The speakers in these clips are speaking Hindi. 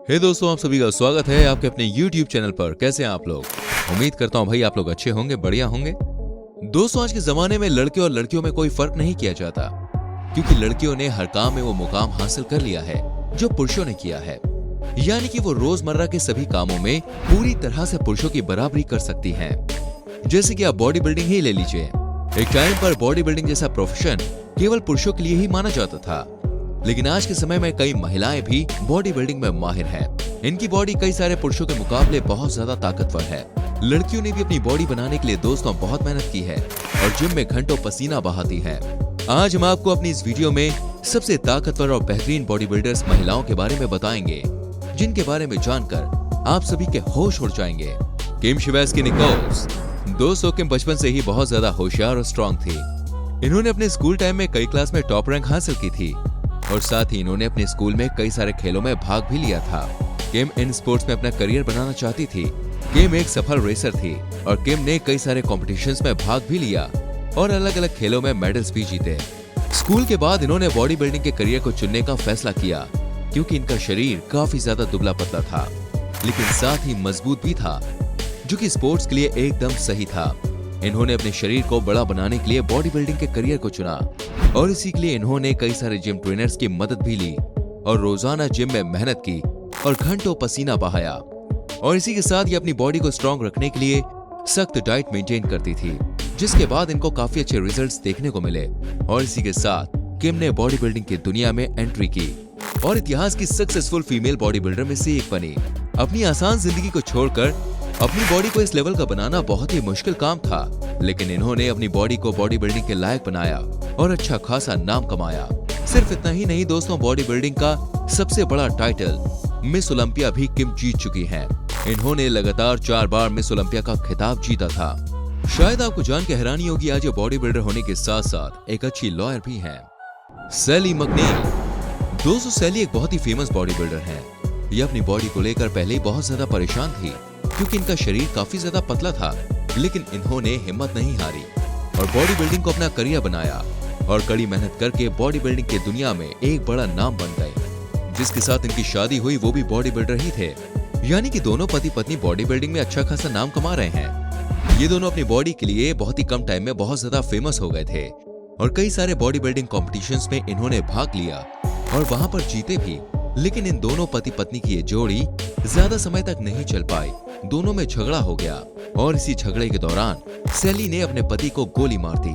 हे दोस्तों, आप सभी का स्वागत है आपके अपने YouTube चैनल पर। कैसे हैं आप लोग? उम्मीद करता हूं भाई आप लोग अच्छे होंगे, बढ़िया होंगे। दोस्तों, आज के जमाने में लड़के और लड़कियों में कोई फर्क नहीं किया जाता, क्योंकि लड़कियों ने हर काम में वो मुकाम हासिल कर लिया है जो पुरुषों ने किया है। यानी कि वो रोजमर्रा के सभी कामों में पूरी तरह से पुरुषों की बराबरी कर सकती हैं। जैसे कि आप बॉडी बिल्डिंग ही ले लीजिए। एक टाइम पर बॉडी बिल्डिंग जैसा प्रोफेशन केवल पुरुषों के लिए ही माना जाता था, लेकिन आज के समय में कई महिलाएं भी बॉडी बिल्डिंग में माहिर हैं। इनकी बॉडी कई सारे पुरुषों के मुकाबले बहुत ज्यादा ताकतवर है। लड़कियों ने भी अपनी बॉडी बनाने के लिए दोस्तों बहुत मेहनत की है और जिम में घंटों पसीना बहाती हैं। आज हम आपको अपनी इस वीडियो में सबसे ताकतवर और बेहतरीन बॉडी बिल्डर्स महिलाओं के बारे में बताएंगे, जिनके बारे में जानकर आप सभी के होश उड़ जाएंगे। किम शिवेस्की निकोल्स। दोस्तों, किम बचपन से ही बहुत ज्यादा होशियार और स्ट्रॉन्ग थी। इन्होंने अपने स्कूल टाइम में कई क्लास में टॉप रैंक हासिल की थी और साथ ही इन्होंने अपने स्कूल में कई सारे खेलों में भाग भी लिया था। किम इन स्पोर्ट्स में अपना करियर बनाना चाहती थी। किम एक सफल रेसर थी और किम ने कई सारे कॉम्पिटिशन्स में भाग भी लिया और अलग अलग खेलों में मेडल्स भी जीते। स्कूल के बाद इन्होंने बॉडी बिल्डिंग के करियर को चुनने का फैसला किया, क्योंकि इनका शरीर काफी ज्यादा दुबला पतला था, लेकिन साथ ही मजबूत भी था, जो कि स्पोर्ट्स के लिए एकदम सही था। इन्होंने अपने शरीर को बड़ा बनाने के लिए बॉडी बिल्डिंग के करियर को चुना और इसी के लिए इन्होंने कई सारे जिम ट्रेनर्स की मदद भी ली और रोजाना जिम में मेहनत की और घंटों पसीना बहाया। और इसी के साथ ये अपनी बॉडी को स्ट्रॉन्ग रखने के लिए सख्त डाइट मेंटेन करती थी, जिसके बाद इनको काफी अच्छे रिजल्ट्स देखने को मिले। और इसी के साथ किम ने बॉडी बिल्डिंग की दुनिया में एंट्री की और इतिहास की सक्सेसफुल फीमेल बॉडी बिल्डर में से एक बनी। अपनी आसान जिंदगी को छोड़कर अपनी बॉडी को इस लेवल का बनाना बहुत ही मुश्किल काम था, लेकिन इन्होंने अपनी बॉडी को बॉडी बिल्डिंग के लायक बनाया और अच्छा खासा नाम कमाया। सिर्फ इतना ही नहीं दोस्तों, बॉडी बिल्डिंग का सबसे बड़ा टाइटल मिस ओलंपिया भी किम जीत चुकी हैं। इन्होंने लगातार 4 बार मिस ओलंपिया का खिताब जीता था। शायद आपको जान के हैरानी होगी, आज ये बॉडी बिल्डर होने के साथ साथ एक अच्छी लॉयर भी है। सैली मैकनील। दोस्तों, सैली एक बहुत ही फेमस बॉडी बिल्डर है। ये अपनी बॉडी को लेकर पहले ही बहुत ज्यादा परेशान थी, क्योंकि इनका शरीर काफी ज्यादा पतला था, लेकिन इन्होंने हिम्मत नहीं हारी और बॉडी बिल्डिंग को अपना करियर बनाया और कड़ी मेहनत करके बॉडी बिल्डिंग की दुनिया में एक बड़ा नाम बन गए। जिसके साथ इनकी शादी हुई वो भी बॉडी बिल्डर ही थे। यानी कि दोनों पति पत्नी बॉडी बिल्डिंग में अच्छा खासा नाम कमा रहे हैं। ये दोनों अपनी बॉडी के लिए बहुत ही कम टाइम में बहुत ज्यादा फेमस हो गए थे और कई सारे बॉडी बिल्डिंग कॉम्पिटिशन्स में इन्होंने भाग लिया और वहां पर जीते भी। लेकिन इन दोनों पति पत्नी की ये जोड़ी ज्यादा समय तक नहीं चल पाई। दोनों में झगड़ा हो गया और इसी झगड़े के दौरान सैली ने अपने पति को गोली मार दी।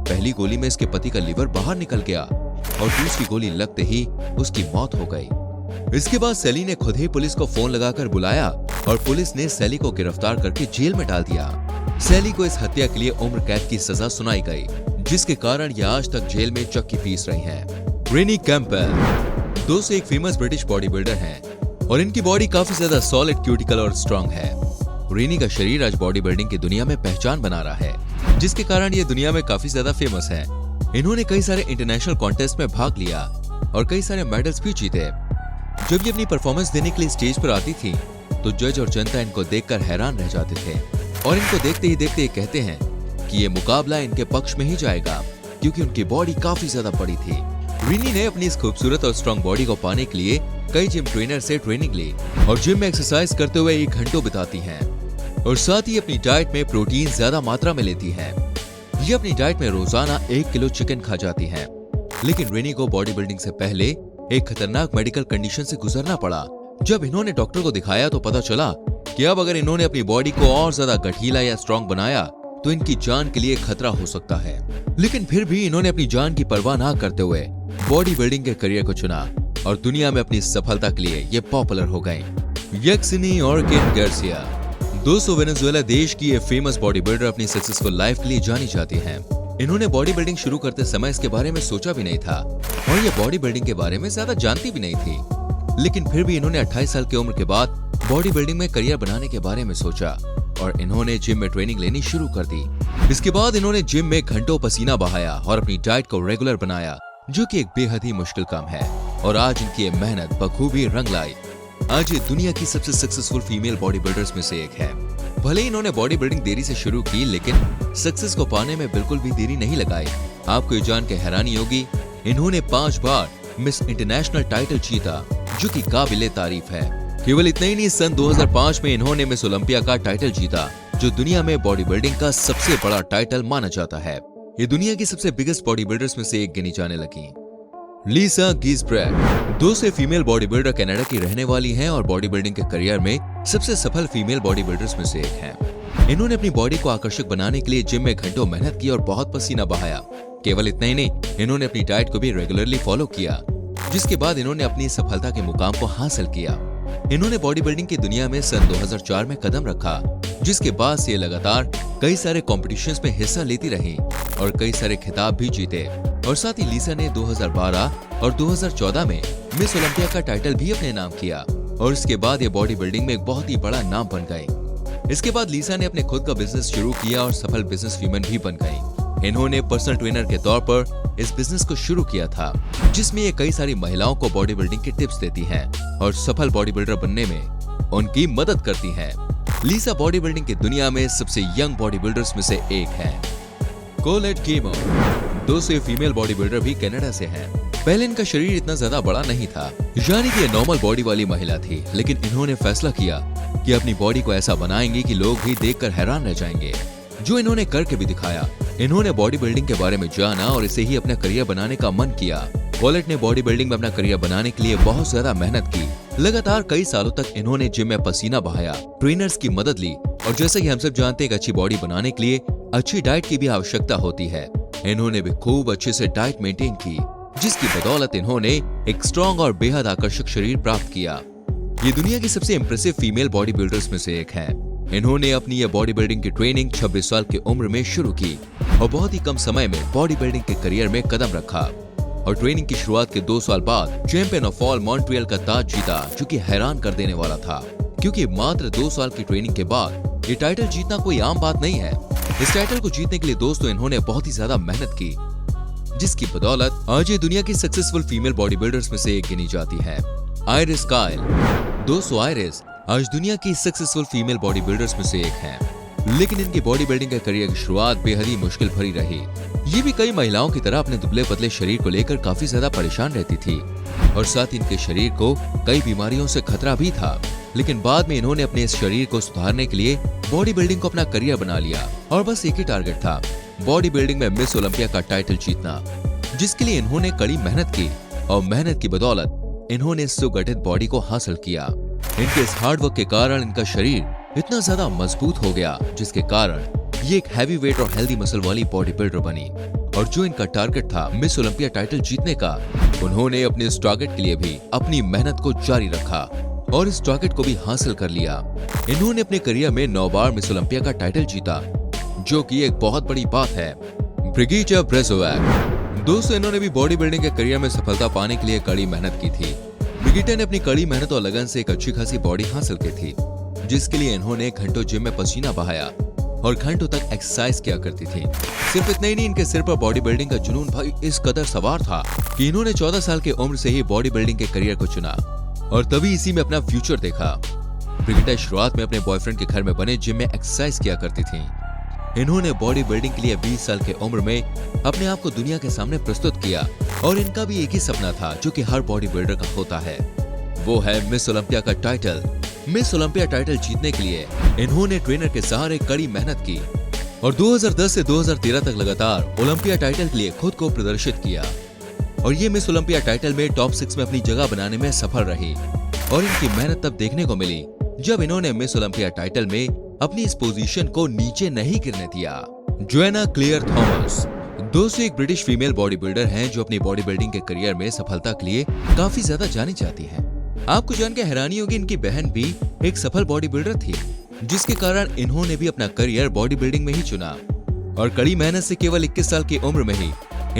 पहली गोली में इसके पति का लिवर बाहर निकल गया और दूसरी गोली लगते ही उसकी मौत हो गई। इसके बाद सैली ने खुद ही पुलिस को फोन लगाकर बुलाया और पुलिस ने सैली को गिरफ्तार करके जेल में डाल दिया। सैली को इस हत्या के लिए उम्र कैद की सजा सुनाई गई, जिसके कारण यह आज तक जेल में चक्की पीस रही है। रेनी कैंपबेल। दोस्तों, एक फेमस ब्रिटिश बॉडी बिल्डर हैं और इनकी बॉडी काफी ज्यादा सॉलिड, क्यूटिकल और स्ट्रॉन्ग है। रेनी का शरीर आज बॉडी बिल्डिंग की दुनिया में पहचान बना रहा है, जिसके कारण ये दुनिया में काफी ज्यादा फेमस है। इन्होंने कई सारे इंटरनेशनल कॉन्टेस्ट में भाग लिया और कई सारे मेडल्स भी जीते। जब ये अपनी परफॉर्मेंस देने के लिए स्टेज पर आती थी तो जज और जनता इनको देखकर हैरान रह जाते थे और इनको देखते ही देखते कहते हैं कि ये मुकाबला इनके पक्ष में ही जाएगा, क्योंकि उनकी बॉडी काफी ज्यादा बड़ी थी। रेनी ने अपनी इस खूबसूरत और स्ट्रॉन्ग बॉडी को पाने के लिए कई जिम ट्रेनर से ट्रेनिंग ली और जिम में एक्सरसाइज करते हुए 1 घंटों बिताती हैं और साथ ही अपनी डाइट में प्रोटीन ज्यादा मात्रा में लेती हैं। ये अपनी डाइट में रोजाना 1 किलो चिकन खा जाती हैं। लेकिन रेनी को बॉडी बिल्डिंग से पहले एक खतरनाक मेडिकल कंडीशन से गुजरना पड़ा। जब इन्होंने डॉक्टर को दिखाया तो पता चला कि अब अगर इन्होंने अपनी बॉडी को और ज्यादा गठीला या स्ट्रॉन्ग बनाया तो इनकी जान के लिए खतरा हो सकता है। लेकिन फिर भी इन्होंने अपनी जान की परवाह न करते हुए बॉडी बिल्डिंग के करियर को चुना और दुनिया में अपनी सफलता के लिए ये पॉपुलर हो गए। यक्सिनी ऑर्किन गार्सिया। दोस्तों, वेनेजुएला देश की ये फेमस बॉडी बिल्डर अपनी सक्सेसफुल लाइफ के लिए जानी जाती हैं। इन्होंने बॉडी बिल्डिंग शुरू करते समय इसके बारे में सोचा भी नहीं था और ये बॉडी बिल्डिंग के बारे में ज्यादा जानती भी नहीं थी। लेकिन फिर भी इन्होंने 28 साल की उम्र के बाद बॉडी बिल्डिंग में करियर बनाने के बारे में सोचा और इन्होंने जिम में ट्रेनिंग लेनी शुरू कर दी। इसके बाद इन्होंने जिम में घंटों पसीना बहाया और अपनी डाइट को रेगुलर बनाया, जो कि एक बेहद ही मुश्किल काम है और आज इनकी ये मेहनत बखूबी रंग लाई। आज ये दुनिया की सबसे सक्सेसफुल फीमेल बॉडी बिल्डर्स में से एक है। भले ही इन्होंने बॉडी बिल्डिंग देरी से शुरू की, लेकिन सक्सेस को पाने में बिल्कुल भी देरी नहीं लगाई। आपको ये जान के हैरानी होगी, इन्होंने 5 बार मिस इंटरनेशनल टाइटल जीता, जो कि काबिले तारीफ है। केवल इतना ही नहीं, सन 2005 में इन्होंने मिस ओलंपिया का टाइटल जीता, जो दुनिया में बॉडी बिल्डिंग का सबसे बड़ा टाइटल माना जाता है। ये दुनिया की सबसे बिगेस्ट बॉडी बिल्डर्स में से एक गिनी जाने लगी। लीसा गिसब्रेड 200 फीमेल बॉडी बिल्डर कनाडा की रहने वाली हैं और बॉडी बिल्डिंग के करियर में सबसे सफल फीमेल बॉडी बिल्डर्स में से एक हैं। इन्होंने अपनी बॉडी को आकर्षक बनाने के लिए जिम में घंटों मेहनत की और बहुत पसीना बहाया। केवल इतना ही नहीं, इन्होंने अपनी डाइट को भी रेगुलरली फॉलो किया, जिसके बाद इन्होंने अपनी सफलता के मुकाम को हासिल किया। इन्होंने बॉडी बिल्डिंग की दुनिया में सन 2004 में कदम रखा, जिसके बाद से लगातार कई सारे कॉम्पिटिशन्स में हिस्सा लेती रही और कई सारे खिताब भी जीते। और साथ ही लीसा ने 2012 और 2014 में मिस ओलंपिया का टाइटल भी अपने नाम किया और इसके बाद ये बॉडी बिल्डिंग में एक बहुत ही बड़ा नाम बन गई। इसके बाद लीसा ने अपने खुद का बिजनेस शुरू किया और सफल बिजनेस वुमन भी बन गई। इन्होंने पर्सनल ट्रेनर के तौर पर इस बिजनेस को शुरू किया था, जिसमें ये कई सारी महिलाओं को बॉडी बिल्डिंग की टिप्स देती हैं और सफल बॉडी बिल्डर बनने में उनकी मदद करती हैं। लीसा बॉडी बिल्डिंग की दुनिया में सबसे यंग बॉडी बिल्डर्स में से एक है। Collate Kiemer 200 female body builder भी कनाडा से हैं। पहले इनका शरीर इतना ज्यादा बड़ा नहीं था, यानी कि ये नॉर्मल बॉडी वाली महिला थी, लेकिन इन्होंने फैसला किया कि अपनी बॉडी को ऐसा बनाएंगे कि लोग भी देखकर हैरान रह जाएंगे, जो इन्होंने करके भी दिखाया। इन्होंने बॉडी बिल्डिंग के बारे में जाना और इसे ही अपना करियर बनाने का मन किया। कोलेट ने बॉडी बिल्डिंग में अपना करियर बनाने के लिए बहुत ज्यादा मेहनत की। लगातार कई सालों तक इन्होंने जिम में पसीना बहाया, ट्रेनर्स की मदद ली और जैसा कि हम सब जानते हैं, एक अच्छी बॉडी बनाने के लिए अच्छी डाइट की भी आवश्यकता होती है। इन्होंने भी खूब अच्छे से डाइट मेंटेन की, जिसकी बदौलत इन्होंने एक स्ट्रॉन्ग और बेहद आकर्षक शरीर प्राप्त किया। ये दुनिया की सबसे इंप्रेसिव फीमेल बॉडी बिल्डर्स में से एक हैं। इन्होंने अपनी ये बॉडी बिल्डिंग की ट्रेनिंग 26 साल की उम्र में शुरू की और बहुत ही कम समय में बॉडी बिल्डिंग के करियर में कदम रखा और ट्रेनिंग की शुरुआत के 2 साल बाद चैंपियन ऑफ ऑल मॉन्ट्रियल का ताज जीता, जो कि हैरान कर देने वाला था, क्योंकि मात्र 2 साल की ट्रेनिंग के बाद ये टाइटल जीतना कोई आम बात नहीं है। इस टाइटल को जीतने के लिए दोस्तों इन्होंने बहुत ही ज्यादा मेहनत की, जिसकी बदौलत आज ये दुनिया की सक्सेसफुल फीमेल बॉडी बिल्डर्स में से एक गिनी जाती है। आइरिस काइल 200 आइरिस आज दुनिया की सक्सेसफुल फीमेल बॉडी बिल्डर्स में से एक हैं, लेकिन इनकी बॉडी बिल्डिंग के करियर की शुरुआत बेहद ही मुश्किल भरी रही। ये भी कई महिलाओं की तरह अपने दुबले पतले शरीर को लेकर काफी ज्यादा परेशान रहती थी और साथ ही इनके शरीर को कई बीमारियों से खतरा भी था। लेकिन बाद में इन्होंने अपने इस शरीर को सुधारने के लिए बॉडी बिल्डिंग को अपना करियर बना लिया और बस एक ही टारगेट था, बॉडी बिल्डिंग में मिस ओलंपिया का टाइटल जीतना, जिसके लिए इन्होंने कड़ी मेहनत की और मेहनत की बदौलत इन्होंने सुगठित बॉडी को हासिल किया। इनके इस हार्ड वर्क के कारण इनका शरीर इतना ज्यादा मजबूत हो गया, जिसके कारण ये एक हैवी वेट और हेल्दी मसल वाली बॉडी बिल्डर बनी और जो इनका टारगेट था मिस ओलंपिया टाइटल जीतने का, उन्होंने अपने इस टारगेट के लिए भी अपनी मेहनत को जारी रखा और इस टारगेट को भी हासिल कर लिया। इन्होंने अपने करियर में 9 बार मिस ओलंपिया का टाइटल जीता, जो कि एक बहुत बड़ी बात है। ब्रिगिटा ब्रेज़ोवैक दोस्तों इन्होंने भी बॉडी बिल्डिंग के करियर में सफलता पाने के लिए कड़ी मेहनत की थी। ब्रिगिटा ने अपनी कड़ी मेहनत और लगन से एक अच्छी खासी बॉडी हासिल की थी, जिसके लिए इन्होंने घंटों जिम में पसीना बहाया और घंटों तक एक्सरसाइज किया करती थी। सिर्फ इतना ही नहीं, इनके सिर पर बॉडी बिल्डिंग का जुनून भाई इस कदर सवार था कि इन्होंने 14 साल की उम्र से ही बॉडी बिल्डिंग के करियर को चुना और तभी इसी में अपना फ्यूचर देखा। ब्रिगिटा शुरुआत में अपने बॉयफ्रेंड के घर में बने जिम में एक्सरसाइज किया करती थी। इन्होंने बॉडी बिल्डिंग के लिए 20 साल की उम्र में अपने आप को दुनिया के सामने प्रस्तुत किया और इनका भी एक ही सपना था, जो कि हर बॉडी बिल्डर का होता है, वो है मिस ओलंपिया का टाइटल। मिस ओलंपिया टाइटल जीतने के लिए इन्होंने ट्रेनर के सहारे कड़ी मेहनत की और 2010 से 2013 तक लगातार ओलंपिया टाइटल के लिए खुद को प्रदर्शित किया और ये मिस ओलंपिया टाइटल में टॉप 6 में अपनी जगह बनाने में सफल रही। और इनकी मेहनत तब देखने को मिली जब इन्होंने मिस ओलंपिया टाइटल में अपनी इस पोजीशन को नीचे नहीं गिरने दिया। जोएना क्लेयर थॉमस दोस्तों एक ब्रिटिश फीमेल बॉडी बिल्डर हैं, जो अपनी बॉडी बिल्डिंग के करियर में सफलता के लिए काफी ज्यादा जानी जाती हैं। आपको जानकर हैरानी होगी, इनकी बहन भी एक सफल बॉडी बिल्डर थी, जिसके कारण इन्होंने भी अपना करियर बॉडी बिल्डिंग में ही चुना और कड़ी मेहनत से केवल 21 साल की उम्र में ही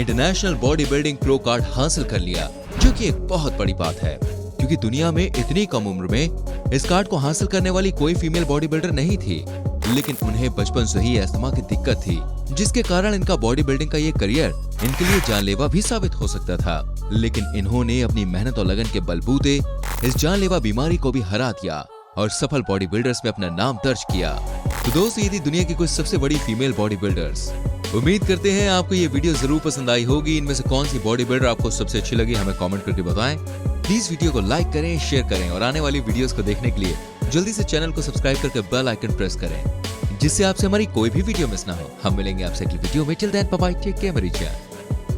international body building pro card हासिल कर लिया, जो कि एक बहुत बड़ी बात है, क्योंकि दुनिया में इतनी कम उम्र में इस कार्ड को हासिल करने वाली कोई फीमेल बॉडी बिल्डर नहीं थी। लेकिन उन्हें बचपन से ही अस्थमा की दिक्कत थी, जिसके कारण इनका बॉडी बिल्डिंग का ये करियर इनके लिए जानलेवा भी साबित हो सकता था। लेकिन इन्होंने अपनी मेहनत और लगन के बलबूते इस जानलेवा बीमारी को भी हरा दिया और सफल बॉडी बिल्डर्स में अपना नाम दर्ज किया। तो दोस्तों ये थी दुनिया की कुछ सबसे बड़ी फीमेल बॉडी बिल्डर्स। उम्मीद करते हैं आपको ये वीडियो जरूर पसंद आई होगी। इनमें से कौन सी बॉडी बिल्डर आपको सबसे अच्छी लगी हमें कमेंट करके बताएं। प्लीज वीडियो को लाइक करें, शेयर करें और आने वाली वीडियोस को देखने के लिए जल्दी से चैनल को सब्सक्राइब करके बेल आइकन प्रेस करें, जिससे आपसे हमारी कोई भी वीडियो मिस ना हो। हम मिलेंगे आपसे अगली वीडियो में। Till then bye bye, take care मेरी जान।